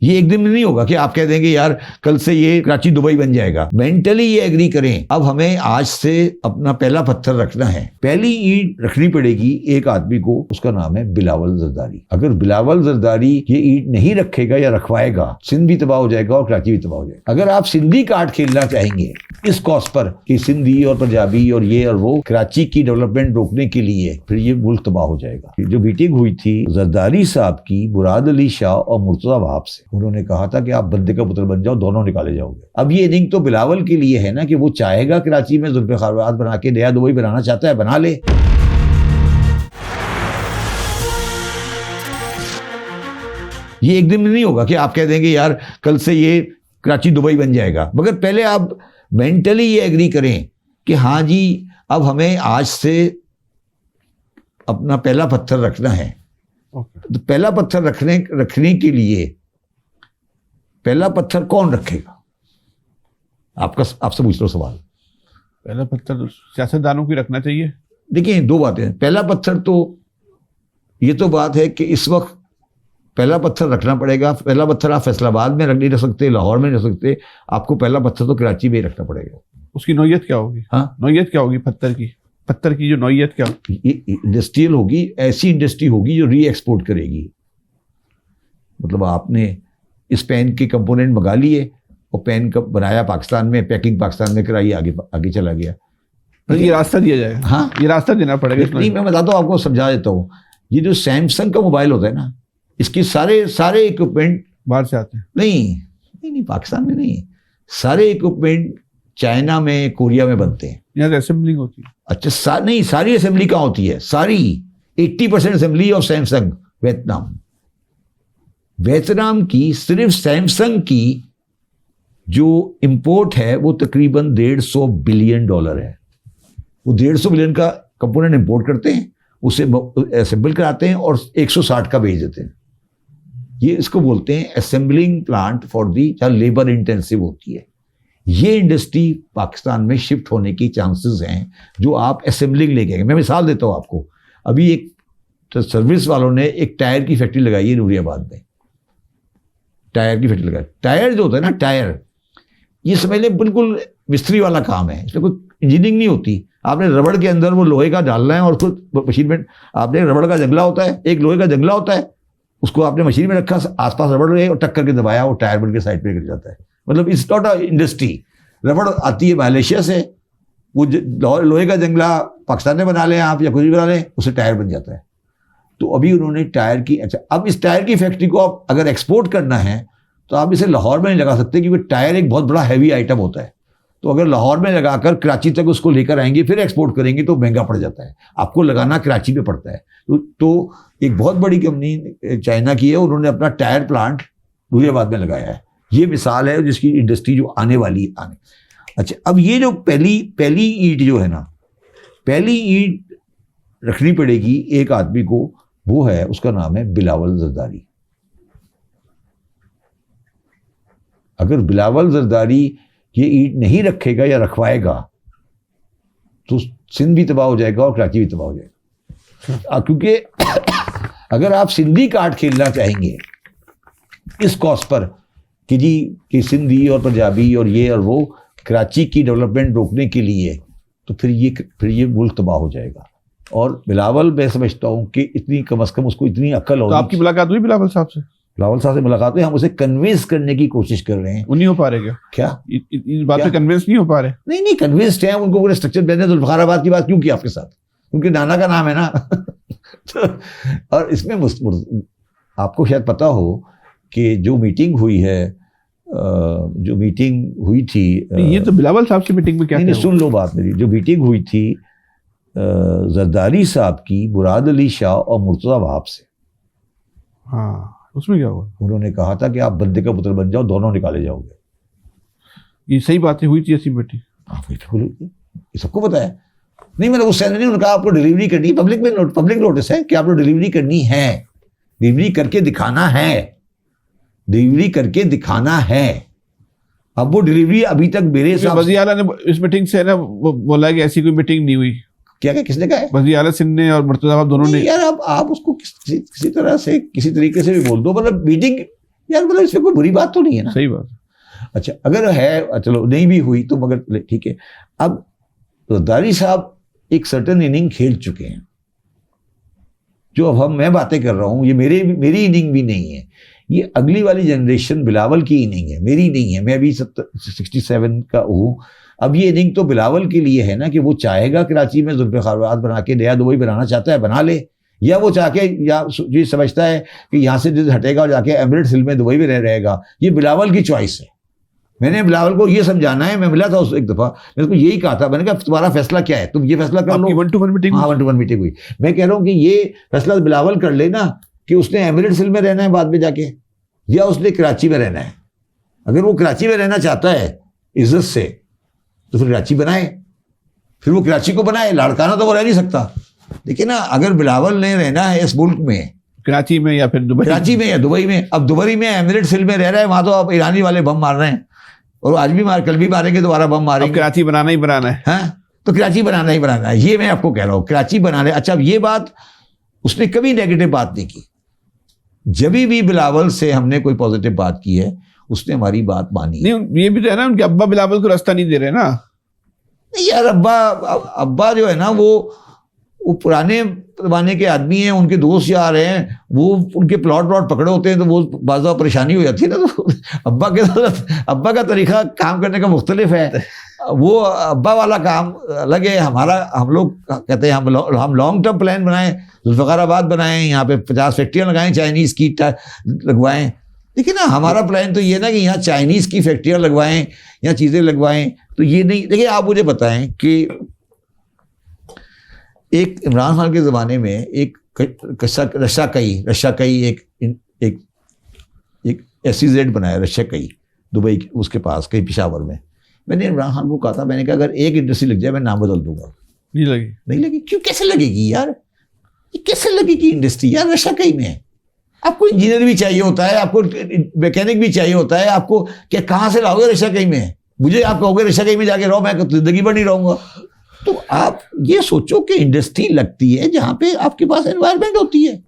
ये एक दिन में नहीं होगा कि आप कह देंगे यार कल से ये कराची दुबई बन जाएगा। मेंटली ये एग्री करें, अब हमें आज से अपना पहला पत्थर रखना है, पहली ईंट रखनी पड़ेगी एक आदमी को, उसका नाम है बिलावल जरदारी। अगर बिलावल जरदारी ये ईंट नहीं रखेगा या रखवाएगा, सिंध भी तबाह हो जाएगा और कराची भी तबाह हो जाएगा। अगर आप सिंधी कार्ड खेलना चाहेंगे इस कॉज पर कि सिंधी और पंजाबी और ये और वो कराची की डेवलपमेंट रोकने के लिए, फिर ये मुल्क तबाह हो जाएगा। जो मीटिंग हुई थी जरदारी साहब की मुराद अली शाह और मुर्तजा वहाब से, उन्होंने कहा था कि आप बंदे का पुत्र बन जाओ, दोनों निकाले जाओगे। अब ये इनिंग तो बिलावल के लिए है ना कि वो चाहेगा कराची में जुल्फ़िकार बना के नया दुबई बनाना चाहता है, बना ले। ये एक दिन में नहीं होगा कि आप कह देंगे यार कल से ये कराची दुबई बन जाएगा, मगर पहले आप मेंटली ये एग्री करें कि हाँ जी अब हमें आज से अपना पहला पत्थर रखना है। तो पहला पत्थर रखने के लिए पहला पत्थर कौन रखेगा? आपसे पूछ लो सवाल। पहला पत्थर सियासतदानों की रखना चाहिए। देखिए दो बातें, पहला पत्थर तो ये तो बात है कि इस वक्त पहला पत्थर रखना पड़ेगा। पहला पत्थर आप फैसलाबाद में नहीं रख सकते, लाहौर में नहीं रख सकते, आपको पहला पत्थर तो कराची में ही रखना पड़ेगा। उसकी नौयत क्या होगी? हाँ, नौयत क्या होगी पत्थर की जो नौयत क्या होगी? इंडस्ट्रियल होगी, ऐसी इंडस्ट्री होगी जो री एक्सपोर्ट करेगी। मतलब आपने इस पेन के कंपोनेंट मंगा लिए और पेन का बनाया पाकिस्तान में, पैकिंग पाकिस्तान में कराई, आगे चला गया। ये रास्ता दिया जाएगा। हाँ, ये रास्ता देना पड़ेगा। नहीं, मैं बताता हूँ आपको, समझा देता हूँ। ये जो सैमसंग का मोबाइल होता है ना, इसके सारे इक्विपमेंट बाहर से आते हैं। नहीं, पाकिस्तान में नहीं, सारे इक्विपमेंट चाइना में, कोरिया में बनते हैं। यहाँ से असेंबलिंग होती है। अच्छा, नहीं, सारी असेंबली कहाँ होती है? सारी 80% असेंबली ऑफ सैमसंग वियतनाम की सिर्फ सैमसंग की जो इंपोर्ट है वो तकरीबन $150 बिलियन है। वो 150 बिलियन का कंपोनेंट इंपोर्ट करते हैं, उसे असेंबल कराते हैं और 160 का भेज देते हैं। ये इसको बोलते हैं असेंबलिंग प्लांट फॉर दी, जहाँ लेबर इंटेंसिव होती है। ये इंडस्ट्री पाकिस्तान में शिफ्ट होने की चांसेस हैं, जो आप असेंबलिंग लेके आएंगे। मैं मिसाल देता हूँ आपको, अभी एक सर्विस वालों ने एक टायर की फैक्ट्री लगाई है नूरियाबाद में। टायर की फैक्ट्री लगाई, टायर जो होता है ना, टायर, ये समझ लें बिल्कुल मिस्त्री वाला काम है, इसमें कोई इंजीनियरिंग नहीं होती। आपने रबड़ के अंदर वो लोहे का डालना है और उसको मशीन में, आपने रबड़ का जंगला होता है, एक लोहे का जंगला होता है, उसको आपने मशीन में रखा, आसपास रबड़ रहे और टक्कर के दबाया, वो टायर बन के साइड पे गिर जाता है। मतलब इट्स नॉट अ इंडस्ट्री। रबड़ आती है मलेशिया से, वो लोहे का जंगला पाकिस्तान में बना लें आप या कुछ भी बना लें, उससे टायर बन जाता है। तो अभी उन्होंने टायर की, अच्छा अब इस टायर की फैक्ट्री को आप अगर एक्सपोर्ट करना है तो आप इसे लाहौर में नहीं लगा सकते, क्योंकि टायर एक बहुत बड़ा हैवी आइटम होता है। तो अगर लाहौर में लगाकर कराची तक उसको लेकर आएंगे फिर एक्सपोर्ट करेंगे तो महंगा पड़ जाता है, आपको लगाना कराची पे पड़ता है। तो एक बहुत बड़ी कंपनी चाइना की है, उन्होंने अपना टायर प्लांट नूरियाबाद में लगाया है। ये मिसाल है जिसकी इंडस्ट्री जो आने वाली आने। अच्छा, अब ये जो पहली ईंट जो है ना, पहली ईंट रखनी पड़ेगी एक आदमी को, वो है, उसका नाम है बिलावल जरदारी। अगर बिलावल जरदारी ये ईंट नहीं रखेगा या रखवाएगा तो सिंध भी तबाह हो जाएगा और कराची भी तबाह हो जाएगा। क्योंकि अगर आप सिंधी कार्ड खेलना चाहेंगे इस कॉज पर कि जी कि सिंधी और पंजाबी और ये और वो कराची की डेवलपमेंट रोकने के लिए, तो फिर ये मुल्क तबाह हो जाएगा। और बिलावल, मैं समझता हूँ कि इतनी कम अज़ कम उसको इतनी अक्ल होगी। तो आपकी मुलाकात हुई बिलावल साहब से? बिलावल साहब से मुलाकात हुई, हम उसे कन्विंस करने की कोशिश कर रहे हैं। वो नहीं हो पा रहे क्या? इस बात पे कन्विंस नहीं हो पा रहे? नहीं, कन्विंस्ड हैं, उनको पूरे स्ट्रक्चर देने। जुल्फ़िकाराबाद की बात क्यों की आपके साथ? क्योंकि नाना का नाम है ना। तो और इसमें आपको शायद पता हो कि जो मीटिंग हुई थी, ये तो बिलावल साहब की मीटिंग में क्या? नहीं, सुन लो बात मेरी। जो मीटिंग हुई थी जरदारी साहब की मुराद अली शाह और मुर्तजा वहाब से, हाँ, उसमें क्या हुआ? उन्होंने कहा था कि आप बंदे का पुत्र बन जाओ, दोनों निकाले जाओगे। ये सही बातें हुई थी ऐसी मीटिंग? ये सबको पता है। नहीं, मतलब उस सैलरी उन्होंने कहा आपको डिलीवरी करनी, पब्लिक नोटिस है कि आपको डिलीवरी करनी है, डिलीवरी करके दिखाना है। अब वो डिलीवरी अभी तक मेरे हिसाब से वज़ीर आला ने इस मीटिंग से ना वो बोला कि ऐसी कोई मीटिंग नहीं हुई। क्या किसने कहा है? वज़ीर आला सिंध ने और मुर्तज़ा साहब दोनों ने। यार अब आप उसको किसी तरह से किसी तरीके से भी बोल दो, मतलब मीटिंग यार मतलब इसमें कोई बुरी बात तो नहीं है ना। सही बात। अच्छा अगर है, चलो नहीं भी हुई तो मगर ठीक है। अब जरदारी साहब एक सर्टन इनिंग खेल चुके हैं, जो अब मैं बातें कर रहा हूं, ये मेरी इनिंग भी नहीं है, ये अगली वाली जनरेशन बिलावल की इनिंग है, मेरी नहीं है। मैं अभी 67 का हूँ। अब ये इनिंग तो बिलावल के लिए है ना, कि वो चाहेगा कराची में जुल्फ़िकार बना के नया दुबई बनाना चाहता है, बना ले, या वो चाह के या ये समझता है कि यहाँ से हटेगा और जाके एमिरेट्स हिल में दुबई में रहेगा। ये बिलावल की चॉइस है। मैंने बिलावल को ये समझाना है, मैं मिला था उस एक दफ़ा, मेरे को यही कहा था, मैंने कहा तुम्हारा फैसला क्या है, तुम ये फैसला कर लो। 1-to-1 meeting? हाँ 1-to-1 मीटिंग हुई। मैं कह रहा हूँ कि ये फैसला बिलावल कर लेना कि उसने एमिरेट्स हिल में रहना है बाद में जाके, या उसने कराची में रहना है। अगर वो कराची में रहना चाहता है इज्जत से, तो फिर कराची बनाए, फिर वो कराची को बनाए, लाड़काना तो वो रह नहीं सकता। लेकिन ना अगर बिलावल ने रहना है इस मुल्क में, कराची में या फिर दुबई, कराची में या दुबई में, अब दुबई में एमिरेट्स हिल में रह रहा है, वहां तो अब ईरानी वाले बम मार रहे हैं, और आज भी कल भी मारेंगे, दोबारा बम मारेंगे। कराची बनाना ही बनाना है। हाँ, तो कराची बनाना ही बनाना है, ये मैं आपको कह रहा हूँ, कराची बनाने। अच्छा अब ये बात उसने कभी नेगेटिव बात नहीं की। जब भी बिलावल से हमने कोई पॉजिटिव बात की है, उसने हमारी बात मानी। नहीं, ये भी तो है ना, उनके अब्बा बिलावल को रास्ता नहीं दे रहे ना। नहीं यार, अब्बा जो है ना, वो पुराने जमाने के आदमी हैं, उनके दोस्त यार हैं, वो उनके प्लॉट पकड़े होते हैं, तो वो बाज़ा परेशानी हो जाती है ना। तो अब्बा का तरीका काम करने का मुख्तलिफ है। वो अब्बा वाला काम अलग है, हमारा, हम लोग कहते हैं हम लॉन्ग टर्म प्लान बनाएं, जुल्फ़िकाराबाद बनाएं, यहाँ पे 50 फैक्ट्रियाँ लगाएं, चाइनीज़ की लगवाएं। देखिए ना, हमारा प्लान तो ये ना कि यहाँ चाइनीज़ की फैक्ट्रियाँ लगवाएं, यहाँ चीज़ें लगवाएं, तो ये नहीं। देखिए आप मुझे बताएं कि एक इमरान खान के ज़माने में एक रशाकई एक SEZ बनाया, रशाकई, दुबई उसके पास कहीं पेशावर में। मैंने इमरान खान को कहा था, मैंने कहा अगर एक इंडस्ट्री लग जाए मैं नाम बदल दूंगा। नहीं लगी। क्यों, कैसे लगेगी यार, ये कैसे लगेगी इंडस्ट्री यार? रशाकई में आपको इंजीनियर भी चाहिए होता है, आपको मैकेनिक भी चाहिए होता है, आपको क्या कहाँ से लाओगे रशाकई में? मुझे आप कहोगे रशाकई में जाके रहो, मैं जिंदगी भर नहीं रहूंगा। तो आप ये सोचो कि इंडस्ट्री लगती है जहां पे आपके पास एनवायरनमेंट होती है।